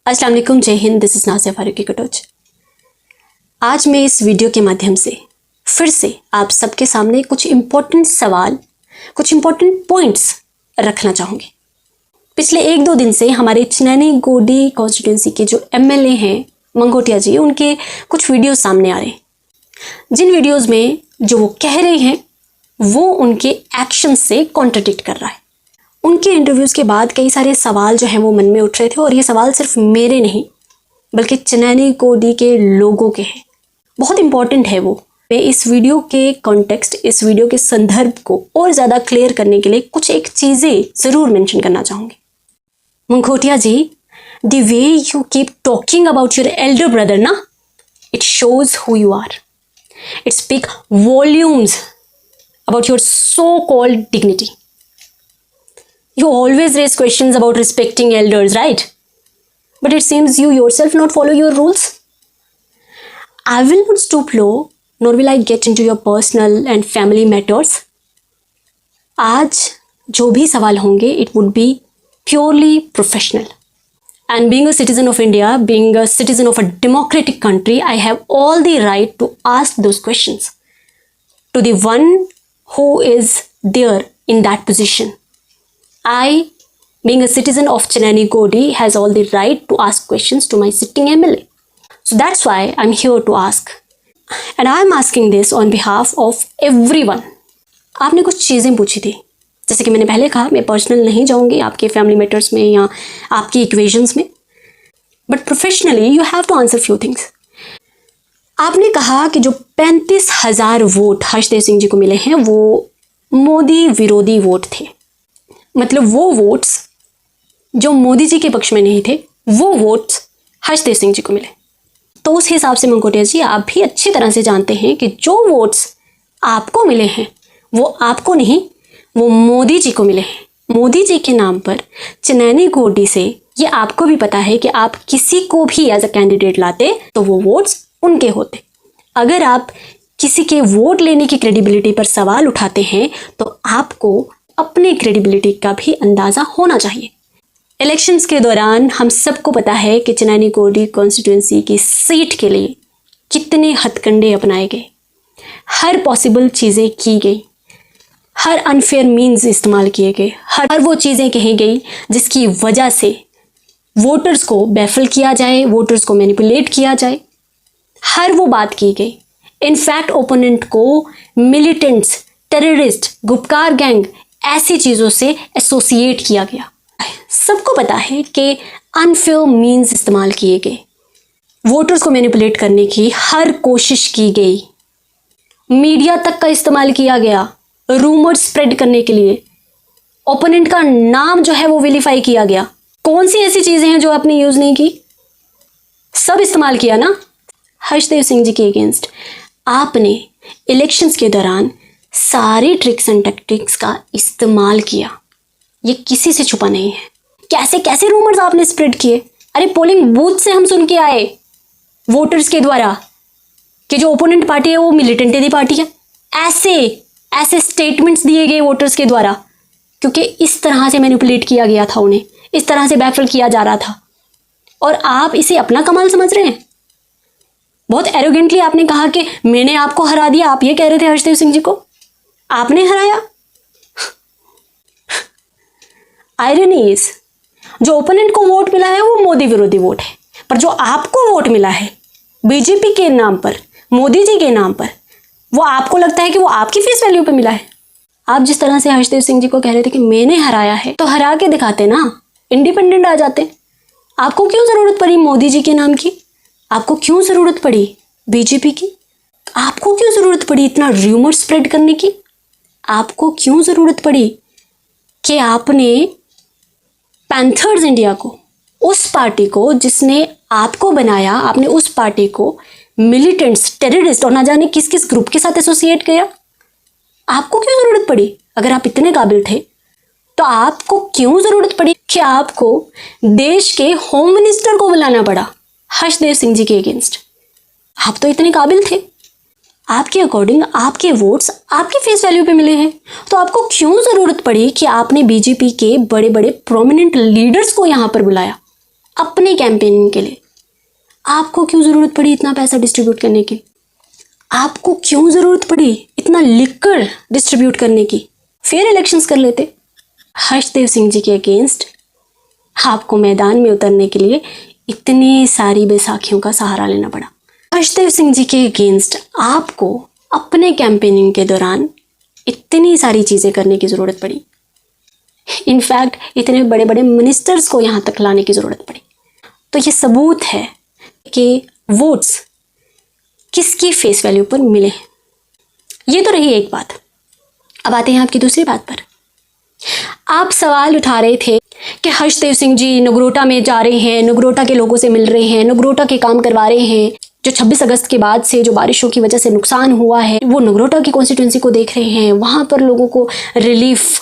अस्सलाम वालेकुम, जय हिंद। This is Nazia Farooqui Katoch. आज मैं इस वीडियो के माध्यम से फिर से आप सबके सामने कुछ इम्पोर्टेंट सवाल, कुछ इम्पोर्टेंट पॉइंट्स रखना चाहूँगी। पिछले 1-2 दिन से हमारे चिनैनी गोडी कॉन्स्टिट्यूंसी के जो MLA हैं मंगोटिया जी, उनके कुछ वीडियोस सामने आ रहे हैं, जिन वीडियोस में जो वो कह रहे हैं वो उनके एक्शन से कॉन्ट्रडिक्ट कर रहा है। उनके इंटरव्यूज़ के बाद कई सारे सवाल जो हैं वो मन में उठ रहे थे, और ये सवाल सिर्फ मेरे नहीं बल्कि चिनैनी गोडी के लोगों के हैं। बहुत इंपॉर्टेंट है वो। मैं इस वीडियो के कॉन्टेक्स्ट, इस वीडियो के संदर्भ को और ज़्यादा क्लियर करने के लिए कुछ एक चीज़ें ज़रूर मेंशन करना चाहूँगी। Mangotia ji, the way you keep talking about your elder brother ना, it shows who you are. It speaks volumes about your so-called dignity. You always raise questions about respecting elders, right? But it seems you yourself not follow your rules. I will not stoop low, nor will I get into your personal and family matters. आज जो भी सवाल होंगे, it would be purely professional. And being a citizen of India, being a citizen of a democratic country, I have all the right to ask those questions to the one who is there in that position. I, being a citizen of Chinnani Godi, has all the right to ask questions to my sitting MLA. So that's why I'm here to ask. And I'm asking this on behalf of everyone. आपने कुछ चीज़ें पूछी थी, जैसे कि मैंने पहले कहा, मैं पर्सनल नहीं जाऊंगी आपके फैमिली मैटर्स में या आपकी इक्वेशंस में, but professionally you have to answer few things. आपने कहा कि जो 35,000 वोट हर्षदेव सिंह जी को मिले हैं वो मोदी विरोधी वोट थे। मतलब वो वोट्स जो मोदी जी के पक्ष में नहीं थे, वो वोट्स हर्षदेव सिंह जी को मिले। तो उस हिसाब से मंगोटिया जी, आप भी अच्छी तरह से जानते हैं कि जो वोट्स आपको मिले हैं वो आपको नहीं, वो मोदी जी को मिले हैं। मोदी जी के नाम पर चिनैनी गोडी से ये आपको भी पता है कि आप किसी को भी एज अ कैंडिडेट लाते तो वो वोट्स उनके होते। अगर आप किसी के वोट लेने की क्रेडिबिलिटी पर सवाल उठाते हैं तो आपको अपनी क्रेडिबिलिटी का भी अंदाज़ा होना चाहिए। इलेक्शंस के दौरान हम सबको पता है कि चिनैनी गोडी कॉन्स्टिट्यूंसी की सीट के लिए कितने हथकंडे अपनाए गए, हर पॉसिबल चीज़ें की गई, हर अनफेयर मीन्स इस्तेमाल किए गए, हर वो चीज़ें कही गई जिसकी वजह से वोटर्स को बैफल किया जाए, वोटर्स को मैनिपुलेट किया जाए। हर वो बात की गई। इनफैक्ट ओपोनेंट को मिलिटेंट्स, टेररिस्ट, गुपकार गैंग ऐसी चीज़ों से एसोसिएट किया गया। सबको पता है कि अनफेयर मीन्स इस्तेमाल किए गए, वोटर्स को मैनिपुलेट करने की हर कोशिश की गई, मीडिया तक का इस्तेमाल किया गया रूमर स्प्रेड करने के लिए, ओपोनेंट का नाम जो है वो विलीफाई किया गया। कौन सी ऐसी चीज़ें हैं जो आपने यूज़ नहीं की? सब इस्तेमाल किया ना। हर्षदेव सिंह जी के अगेंस्ट आपने इलेक्शंस के दौरान सारी ट्रिक्स एंड टैक्टिक्स का इस्तेमाल किया, ये किसी से छुपा नहीं है। कैसे कैसे रूमर्स आपने स्प्रेड किए। अरे पोलिंग बूथ से हम सुन के आए वोटर्स के द्वारा कि जो ओपोनेंट पार्टी है वो मिलिटेंट पार्टी है। ऐसे स्टेटमेंट्स दिए गए वोटर्स के द्वारा, क्योंकि इस तरह से मैनिपुलेट किया गया था, उन्हें इस तरह से बैफल किया जा रहा था, और आप इसे अपना कमाल समझ रहे हैं। बहुत एरोगेंटली आपने कहा कि मैंने आपको हरा दिया। आप ये कह रहे थे हर्षदेव सिंह जी को आपने हराया। आयरनी इज, जो ओपोनेंट को वोट मिला है वो मोदी विरोधी वोट है, पर जो आपको वोट मिला है बीजेपी के नाम पर, मोदी जी के नाम पर, वो आपको लगता है कि वो आपकी फेस वैल्यू पे मिला है। आप जिस तरह से हर्षदेव सिंह जी को कह रहे थे कि मैंने हराया है, तो हरा के दिखाते ना, इंडिपेंडेंट आ जाते। आपको क्यों ज़रूरत पड़ी मोदी जी के नाम की? आपको क्यों ज़रूरत पड़ी बीजेपी की? आपको क्यों ज़रूरत पड़ी इतना र्यूमर स्प्रेड करने की? आपको क्यों ज़रूरत पड़ी कि आपने पैंथर्स इंडिया को, उस पार्टी को जिसने आपको बनाया, आपने उस पार्टी को मिलिटेंट्स, टेररिस्ट और ना जाने किस किस ग्रुप के साथ एसोसिएट किया? आपको क्यों ज़रूरत पड़ी? अगर आप इतने काबिल थे तो आपको क्यों ज़रूरत पड़ी कि आपको देश के होम मिनिस्टर को बुलाना पड़ा हर्षदेव सिंह जी के अगेंस्ट? आप तो इतने काबिल थे। आपके अकॉर्डिंग आपके वोट्स आपकी फेस वैल्यू पे मिले हैं, तो आपको क्यों ज़रूरत पड़ी कि आपने बीजेपी के बड़े बड़े प्रोमिनेंट लीडर्स को यहाँ पर बुलाया? अपने कैंपेनिंग के लिए। आपको क्यों ज़रूरत पड़ी इतना पैसा डिस्ट्रीब्यूट करने की? आपको क्यों ज़रूरत पड़ी इतना लिकर डिस्ट्रीब्यूट करने की? फिर इलेक्शंस कर लेते। हर्षदेव सिंह जी के अगेंस्ट आपको मैदान में उतरने के लिए इतनी सारी बैसाखियों का सहारा लेना पड़ा। हर्षदेव सिंह जी के अगेंस्ट आपको अपने कैंपेनिंग के दौरान इतनी सारी चीज़ें करने की ज़रूरत पड़ी। इनफैक्ट इतने बड़े बड़े मिनिस्टर्स को यहाँ तक लाने की ज़रूरत पड़ी। तो ये सबूत है कि वोट्स किसकी फेस वैल्यू पर मिले हैं। ये तो रही एक बात। अब आते हैं आपकी दूसरी बात पर। आप सवाल उठा रहे थे कि हर्षदेव सिंह जी नगरोटा में जा रहे हैं, नगरोटा के लोगों से मिल रहे हैं, नगरोटा के काम करवा रहे हैं। जो 26 अगस्त के बाद से जो बारिशों की वजह से नुकसान हुआ है वो नगरोटा की कॉन्स्टिट्यूंसी को देख रहे हैं, वहाँ पर लोगों को रिलीफ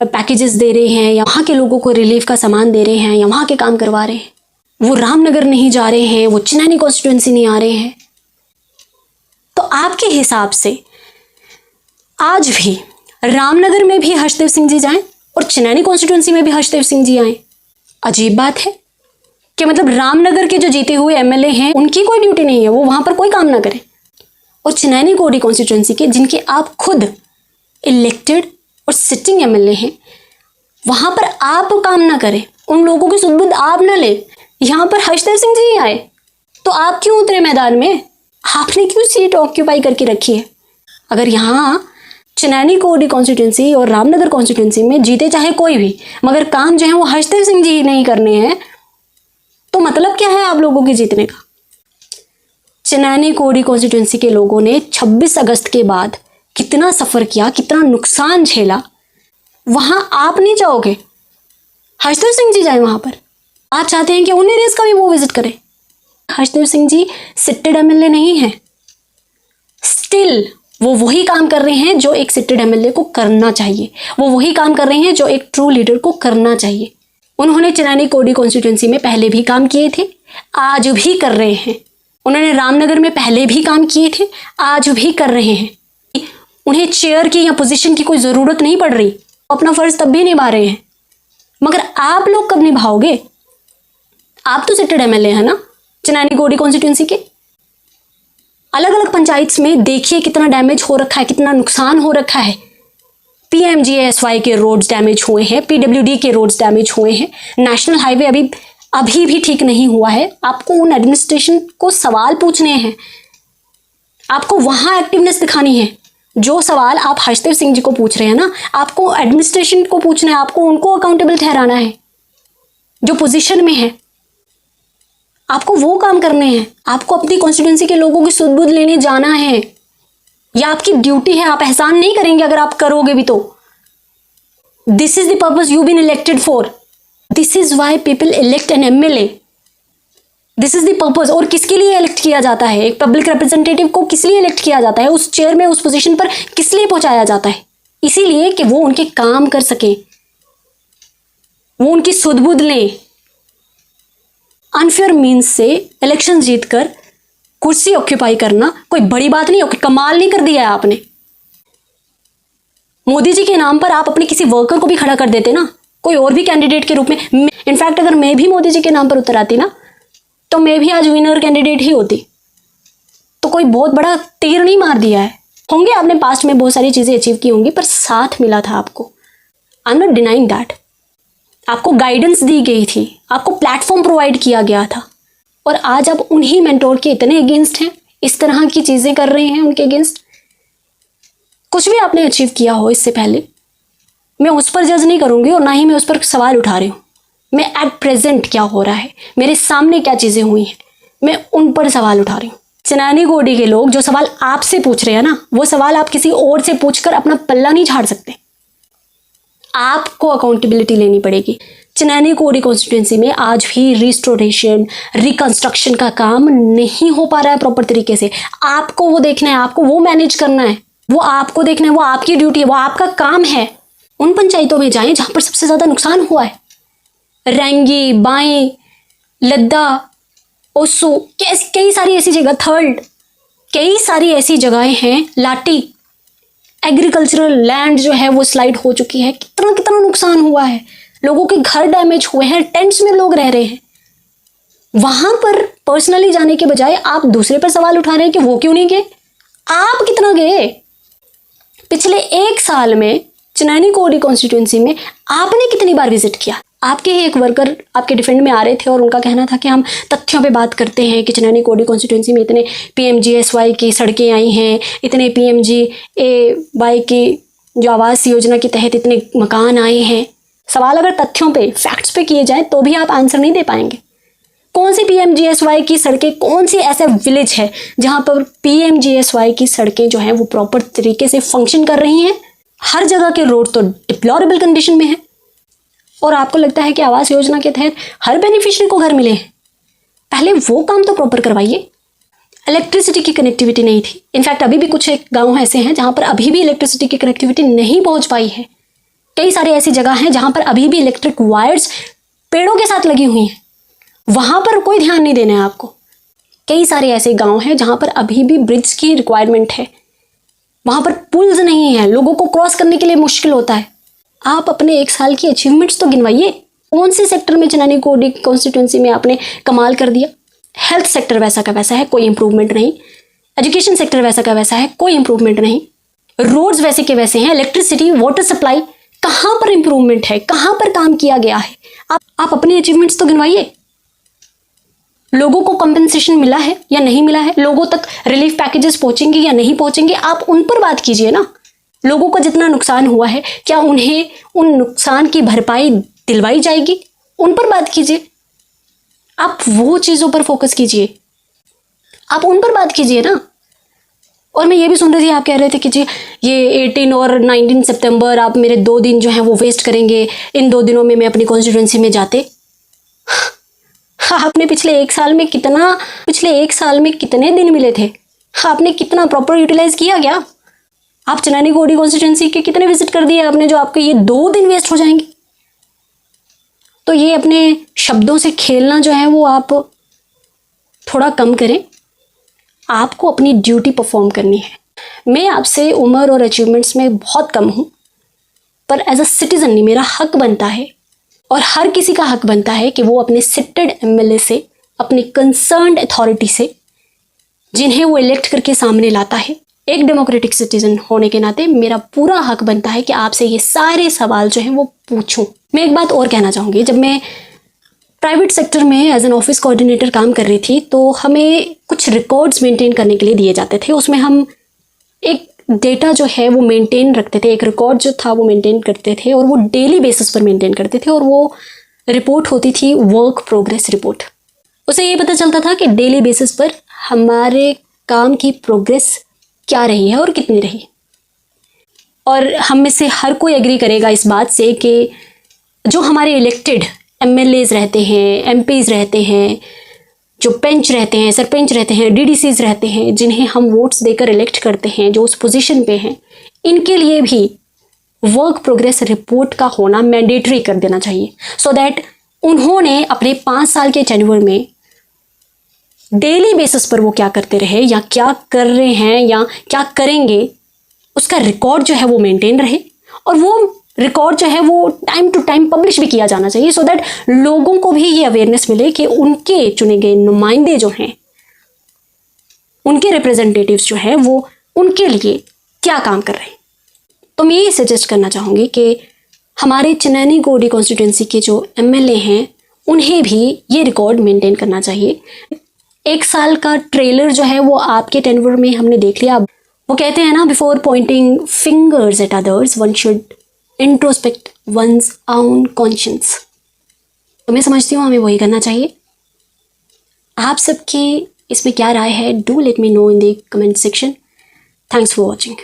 पैकेजेस दे रहे हैं, या वहाँ के लोगों को रिलीफ का सामान दे रहे हैं, या वहाँ के काम करवा रहे हैं। वो रामनगर नहीं जा रहे हैं, वो चिन्नैनी कॉन्स्टिट्यूंसी नहीं आ रहे हैं। तो आपके हिसाब से आज भी रामनगर में भी हर्षदेव सिंह जी जाएं और चिन्नैनी कॉन्स्टिट्यूंसी में भी हर्षदेव सिंह जी आए? अजीब बात है कि मतलब रामनगर के जो जीते हुए एमएलए हैं उनकी कोई ड्यूटी नहीं है, वो वहां पर कोई काम ना करें, और चिन्नैनी कोडी कॉन्स्टिट्यूंसी के जिनके आप खुद इलेक्टेड और सिटिंग एमएलए हैं वहां पर आप काम ना करें, उन लोगों की सुध-बुध आप ना ले, यहाँ पर हर्षदेव सिंह जी ही आए। तो आप क्यों उतरे मैदान में? आपने क्यों सीट ऑक्यूपाई करके रखी है? अगर यहाँ चिन्नैनी कोडी कॉन्स्टिट्यूंसी और रामनगर कॉन्स्टिट्यूंसी में जीते चाहे कोई भी, मगर काम जो है वो हर्षदेव सिंह जी ही नहीं करने हैं, तो मतलब क्या है आप लोगों के जीतने का? चिन्नैनी कोडी कॉन्स्टिट्यूंसी के लोगों ने 26 अगस्त के बाद कितना सफ़र किया, कितना नुकसान झेला, वहां आप नहीं जाओगे, हर्षदेव सिंह जी जाए वहां पर। आप चाहते हैं कि उन एरियाज का भी वो विजिट करें। हर्षदेव सिंह जी सिटेड एमएलए नहीं है, स्टिल वो वही काम कर रहे हैं जो एक सिटेड एमएलए को करना चाहिए, वो वही काम कर रहे हैं जो एक ट्रू लीडर को करना चाहिए। उन्होंने चिन्नैनी कोडी कॉन्स्टिट्यूंसी में पहले भी काम किए थे, आज भी कर रहे हैं। उन्होंने रामनगर में पहले भी काम किए थे, आज भी कर रहे हैं। उन्हें चेयर की या पोजीशन की कोई ज़रूरत नहीं पड़ रही, अपना फ़र्ज़ तब भी निभा रहे हैं। मगर आप लोग कब निभाओगे? आप तो सिटेड एमएलए हैं ना चिन्नैनी कोडी कॉन्स्टिट्यूंसी के। अलग अलग पंचायत में देखिए कितना डैमेज हो रखा है, कितना नुकसान हो रखा है। PMGSY के रोड्स डैमेज हुए हैं, PWD के रोड्स डैमेज हुए हैं, नेशनल हाईवे अभी भी ठीक नहीं हुआ है। आपको उन एडमिनिस्ट्रेशन को सवाल पूछने हैं, आपको वहाँ एक्टिवनेस दिखानी है। जो सवाल आप हर्षदेव सिंह जी को पूछ रहे हैं ना, आपको एडमिनिस्ट्रेशन को पूछना है, आपको उनको अकाउंटेबल ठहराना है। जो पोजीशन में है आपको वो काम करने हैं। आपको अपनी कॉन्स्टिट्यूंसी के लोगों की सुध-बुध लेने जाना है, यह आपकी ड्यूटी है। आप एहसान नहीं करेंगे अगर आप करोगे भी तो। This is the purpose you been elected for, this is why people elect an MLA, this is the purpose. और किसके लिए इलेक्ट किया जाता है? एक पब्लिक रिप्रेजेंटेटिव को किस लिए इलेक्ट किया जाता है? उस चेयर में, उस पोजीशन पर किस लिए पहुंचाया जाता है? इसीलिए कि वो उनके काम कर सके, वो उनकी सुध-बुध लें। अनफेयर मीन्स से इलेक्शन जीतकर कुर्सी ऑक्यूपाई करना कोई बड़ी बात नहीं, कमाल नहीं कर दिया है आपने। मोदी जी के नाम पर आप अपने किसी वर्कर को भी खड़ा कर देते ना, कोई और भी कैंडिडेट के रूप में। इनफैक्ट अगर मैं भी मोदी जी के नाम पर उतर आती ना, तो मैं भी आज विनर कैंडिडेट ही होती। तो कोई बहुत बड़ा तीर नहीं मार दिया है। होंगे आपने पास्ट में बहुत सारी चीजें अचीव की होंगी, पर साथ मिला था आपको। I am not denying that. आपको गाइडेंस दी गई थी, आपको प्लेटफॉर्म प्रोवाइड किया गया था, और आज आप उन्हीं मेंटोर के इतने अगेंस्ट हैं, इस तरह की चीजें कर रहे हैं उनके अगेंस्ट। कुछ भी आपने अचीव किया हो इससे पहले, मैं उस पर जज नहीं करूंगी और ना ही मैं उस पर सवाल उठा रही हूँ। मैं एट प्रेजेंट क्या हो रहा है, मेरे सामने क्या चीजें हुई हैं, मैं उन पर सवाल उठा रही हूँ। चिन्नैनी कोडी के लोग जो सवाल आपसे पूछ रहे हैं ना, वो सवाल आप किसी और से पूछकर अपना पल्ला नहीं झाड़ सकते। आपको अकाउंटेबिलिटी लेनी पड़ेगी। चिन्नैनी कोडी कॉन्स्टिट्यूंसी में आज भी रिस्टोरेशन, रिकंस्ट्रक्शन का काम नहीं हो पा रहा है प्रॉपर तरीके से। आपको वो देखना है, आपको वो मैनेज करना है, वो आपको देखना है, वो आपकी ड्यूटी है, वो आपका काम है। उन पंचायतों में जाएं जहां पर सबसे ज्यादा नुकसान हुआ है। रैंगी, बाई, लद्दा, ओसू, कई सारी ऐसी जगह, थर्ड, कई सारी ऐसी जगहें हैं। लाटी एग्रीकल्चरल लैंड जो है वो स्लाइड हो चुकी है। कितना कितना नुकसान हुआ है, लोगों के घर डैमेज हुए हैं, टेंट्स में लोग रह रहे हैं। वहां पर पर्सनली जाने के बजाय आप दूसरे पर सवाल उठा रहे हैं कि वो क्यों नहीं गए, आप कितना गए। पिछले 1 साल में चिनैनी कोडी कॉन्स्टिट्यूंसी में आपने कितनी बार विजिट किया। आपके ही एक वर्कर आपके डिफेंड में आ रहे थे और उनका कहना था कि हम तथ्यों पे बात करते हैं कि चिनैनी कोडी कॉन्स्टिट्यूंसी में इतने PMGSY की सड़कें आई हैं, इतने PMGAY की जो आवास योजना के तहत इतने मकान आए हैं। सवाल अगर तथ्यों पे, फैक्ट्स पे किए जाएं तो भी आप आंसर नहीं दे पाएंगे। कौन सी PMGSY की सड़कें, कौन सी ऐसा विलेज है जहां पर PMGSY की सड़कें जो हैं वो प्रॉपर तरीके से फंक्शन कर रही हैं। हर जगह के रोड तो डिप्लोरेबल कंडीशन में है और आपको लगता है कि आवास योजना के तहत हर बेनिफिशियरी को घर मिले। पहले वो काम तो प्रॉपर करवाइए। इलेक्ट्रिसिटी की कनेक्टिविटी नहीं थी। इनफैक्ट अभी भी कुछ एक गांव ऐसे हैं जहां पर अभी भी इलेक्ट्रिसिटी की कनेक्टिविटी नहीं पहुंच पाई है। कई सारी ऐसी जगह हैं जहां पर अभी भी इलेक्ट्रिक वायर्स पेड़ों के साथ लगी हुई हैं, वहां पर कोई ध्यान नहीं देना है आपको। कई सारे ऐसे गांव हैं जहां पर अभी भी ब्रिज की रिक्वायरमेंट है, वहां पर पुल्स नहीं है, लोगों को क्रॉस करने के लिए मुश्किल होता है। आप अपने 1 साल की अचीवमेंट्स तो गिनवाइए। कौन से सेक्टर में चिनैनी कोडी कॉन्स्टिट्यूंसी में आपने कमाल कर दिया। हेल्थ सेक्टर वैसा का वैसा है, कोई इंप्रूवमेंट नहीं। एजुकेशन सेक्टर वैसा का वैसा है, कोई इंप्रूवमेंट नहीं। रोड्स वैसे के वैसे हैं। इलेक्ट्रिसिटी, वाटर सप्लाई, कहां पर इंप्रूवमेंट है, कहां पर काम किया गया है। आप अपनी अचीवमेंट्स तो गिनवाइए। लोगों को कंपेंसेशन मिला है या नहीं मिला है, लोगों तक रिलीफ पैकेजेस पहुंचेंगे या नहीं पहुंचेंगे, आप उन पर बात कीजिए ना। लोगों को जितना नुकसान हुआ है क्या उन्हें उन नुकसान की भरपाई दिलवाई जाएगी, उन पर बात कीजिए। आप वो चीजों पर फोकस कीजिए, आप उन पर बात कीजिए ना। और मैं ये भी सुन रही थी, आप कह रहे थे कि जी ये 18 और 19 सितंबर आप मेरे 2 दिन जो हैं वो वेस्ट करेंगे, इन 2 दिनों में मैं अपनी कॉन्स्टिट्यूंसी में जाते। आपने पिछले 1 साल में कितने दिन मिले थे, आपने कितना प्रॉपर यूटिलाइज किया क्या। आप चिनैनी कोडी कॉन्स्टिट्यूंसी के कितने विजिट कर दिए आपने जो आपके ये 2 दिन वेस्ट हो जाएंगे। तो ये अपने शब्दों से खेलना जो है वो आप थोड़ा कम करें। आपको अपनी ड्यूटी परफॉर्म करनी है। मैं आपसे उम्र और अचीवमेंट्स में बहुत कम हूं, पर एज अ सिटीजन नहीं, मेरा हक बनता है और हर किसी का हक बनता है कि वो अपने सिटेड MLA से, अपनी कंसर्न्ड अथॉरिटी से, जिन्हें वो इलेक्ट करके सामने लाता है, एक डेमोक्रेटिक सिटीजन होने के नाते मेरा पूरा हक बनता है कि आपसे ये सारे सवाल जो हैं वो पूछूं। मैं एक बात और कहना चाहूँगी, जब मैं प्राइवेट सेक्टर में एज एन ऑफिस कोऑर्डिनेटर काम कर रही थी तो हमें कुछ रिकॉर्ड्स मेंटेन करने के लिए दिए जाते थे। उसमें हम एक डेटा जो है वो मेंटेन रखते थे, एक रिकॉर्ड जो था वो मेंटेन करते थे और वो डेली बेसिस पर मेंटेन करते थे और वो रिपोर्ट होती थी वर्क प्रोग्रेस रिपोर्ट। उसे ये पता चलता था कि डेली बेसिस पर हमारे काम की प्रोग्रेस क्या रही है और कितनी रही। और हम में से हर कोई एग्री करेगा इस बात से कि जो हमारे इलेक्टेड MLAs रहते हैं, MPs रहते हैं, जो पंच रहते हैं, सरपंच रहते हैं, DDCs रहते हैं, जिन्हें हम वोट्स देकर इलेक्ट करते हैं, जो उस पोजीशन पे हैं, इनके लिए भी वर्क प्रोग्रेस रिपोर्ट का होना मैंडेटरी कर देना चाहिए, सो दैट उन्होंने अपने 5 साल के टेन्योर में डेली बेसिस पर वो क्या करते रहे या क्या कर रहे हैं या क्या करेंगे, उसका रिकॉर्ड जो है वो मेंटेन रहे। और वो रिकॉर्ड जो है वो टाइम टू टाइम पब्लिश भी किया जाना चाहिए, सो दैट लोगों को भी ये अवेयरनेस मिले कि उनके चुने गए नुमाइंदे जो हैं, उनके रिप्रेजेंटेटिव्स जो हैं, वो उनके लिए क्या काम कर रहे हैं। तो मैं ये सजेस्ट करना चाहूँगी कि हमारे चिनैनी कोडी कॉन्स्टिट्यूंसी के जो MLA हैं उन्हें भी ये रिकॉर्ड मेंटेन करना चाहिए। 1 साल का ट्रेलर जो है वो आपके टेन्योर में हमने देख लिया। वो कहते हैं ना, before Poynting fingers at others one should introspect one's own conscience. तो मैं समझती हूँ हमें वही करना चाहिए। आप सबकी इसमें क्या राय है, do let me know in the comment section. Thanks for watching.